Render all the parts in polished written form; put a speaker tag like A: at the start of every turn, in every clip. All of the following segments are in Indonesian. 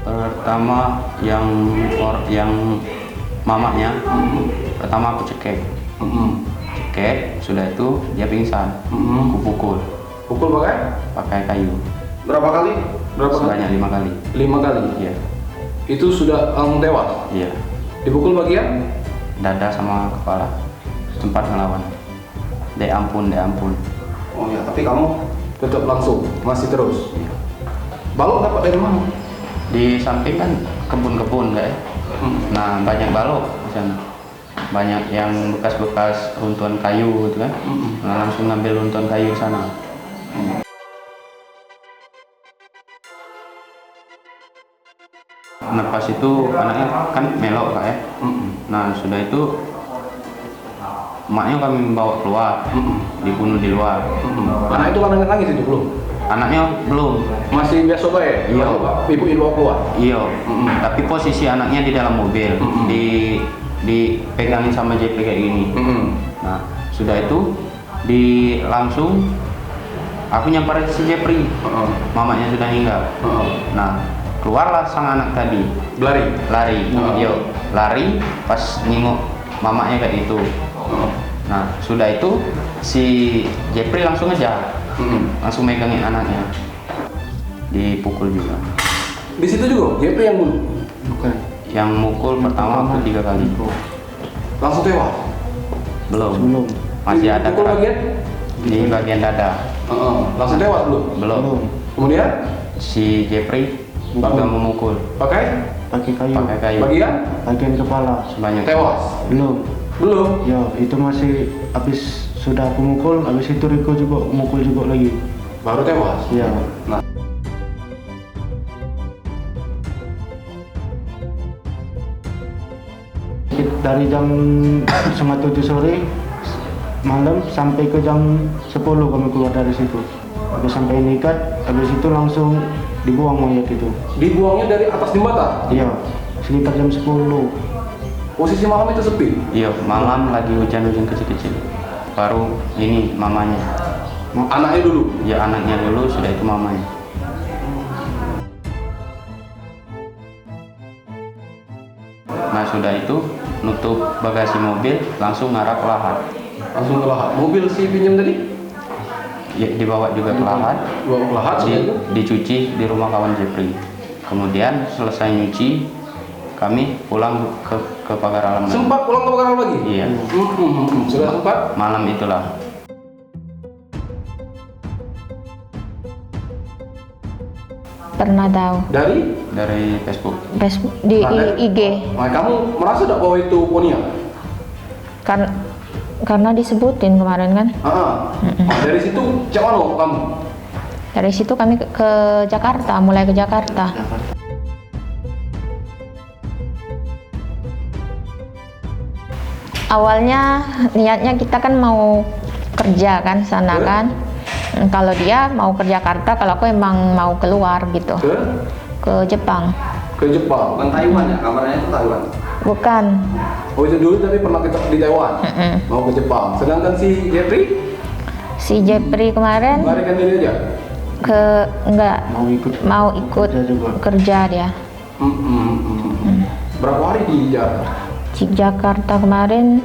A: Pertama yang mamanya, pertama aku cekek. Cekek, sudah itu dia pingsan. Aku pukul.
B: Pukul
A: Pakai kayu.
B: berapa kali?
A: Sebanyak 5 kali.
B: 5 kali?
A: Iya.
B: Itu sudah langsung tewas?
A: Iya.
B: Dipukul bagian?
A: Dada sama kepala. Sempat ngelawan. Dek ampun.
B: Oh ya, tapi kamu tetap langsung, masih terus?
A: Iya.
B: Balok dapat dari mana?
A: Di samping kan kebun-kebun kayak. Nah, banyak balok di sana. Banyak yang bekas-bekas runtuhan kayu gitu kan. Nah, langsung ngambil runtuhan kayu sana. Nah, pas itu anaknya kan melok Kak ya. Nah, sudah itu emaknya kami bawa keluar, dibunuh di luar.
B: Anak itu kan nangis itu belum?
A: Anaknya belum.
B: Masih biasa baik?
A: Iya.
B: Ibu bawa keluar?
A: Iya. Tapi posisi anaknya di dalam mobil, dipegangin sama JP kayak gini. Nah, sudah itu langsung aku nyamperin si Jepri. Mamanya sudah meninggal. Nah, keluarlah sang anak tadi. Lari. Lari pas nengok mamanya kayak itu. Nah, sudah itu si Jepri langsung ngejar. Langsung megangin anaknya. Dipukul juga.
B: Di situ juga Jepri yang bunuh?
C: Bukan.
A: Yang mukul pertama aku 3 kali.
B: Langsung tewas?
A: Belum. Masih ada
B: pukul bagian?
A: Di bagian dada.
B: Langsung tewas belum?
A: Belum.
B: Kemudian
A: Si Jepri bakal memukul
B: pakai
C: Pakai kayu.
B: bagian
C: kepala.
A: sebanyak.
B: tewas? Belum?
C: Ya, itu masih habis sudah aku mukul, habis itu Riko juga mukul juga lagi.
B: Baru tewas?
C: Ya.
B: Nah,
C: Dari jam 6:30 sore malam sampai ke jam 10 kami keluar dari situ. Habis sampai nikat, habis itu langsung dibuang mayat itu.
B: dibuangnya dari atas jembatan?
C: Iya, sekitar jam 10.
B: Posisi malam itu sepi?
A: Iya, malam lagi hujan-hujan kecil-kecil. Baru ini mamanya.
B: Anaknya dulu?
A: Ya, anaknya dulu, sudah itu mamanya. Nah, sudah itu nutup bagasi mobil, langsung ngarah ke lahat.
B: Langsung ke lahat? Mobil si pinjam tadi?
A: Ya, dibawa juga ke lahat.
B: Bawa ke lahat?
A: Dicuci di rumah kawan Jepri. Kemudian selesai nyuci, kami pulang ke pagar alam.
B: Sempat pulang ke Pagar lagi?
A: Iya.
B: Sudah sempat?
A: Malam itulah.
D: Pernah tahu
A: Dari Facebook.
D: di
B: Nah,
D: IG.
B: Nah, kamu merasa tidak bahwa itu Ponia?
D: Karena disebutin kemarin kan.
B: Dari situ cek mana kamu?
D: Dari situ kami ke Jakarta, mulai ke Jakarta. Awalnya niatnya kita kan mau kerja kan sana kan. Kalau dia mau ke Jakarta, kalau aku emang mau keluar gitu. Ke Jepang.
B: Ke Jepang? Kan Taiwan ya? Kamarnya itu Taiwan?
D: Bukan.
B: Oh, itu dulu tapi pernah di Taiwan? Mau ke Jepang. Sedangkan si Jeffrey?
D: Si Jepri kemarin
B: melarikan diri aja?
D: mau ikut kerja dia.
B: Berapa hari di Jakarta?
D: Di Jakarta kemarin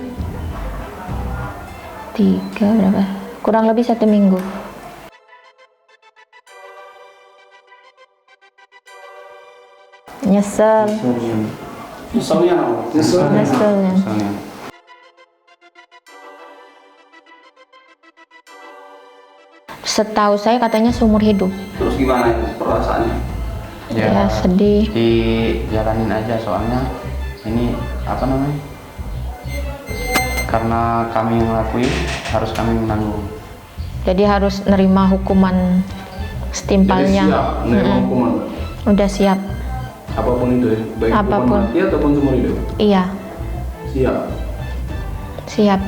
D: kurang lebih 1 minggu.
B: Nyeselnya apa?
D: Nyeselnya. Setahu saya katanya seumur hidup.
B: Terus gimana itu perasaannya?
D: Ya sedih.
A: Dijalanin aja, soalnya ini apa namanya? Karena kami yang ngelakuin, harus kami menanggung.
D: Jadi harus nerima hukuman setimpalnya.
B: Jadi siap menerima hukuman?
D: Udah siap.
B: Apapun itu ya? Baik
D: Apapun.
B: hukuman mati ataupun seumur hidup?
D: Iya.
B: Siap?
D: Siap.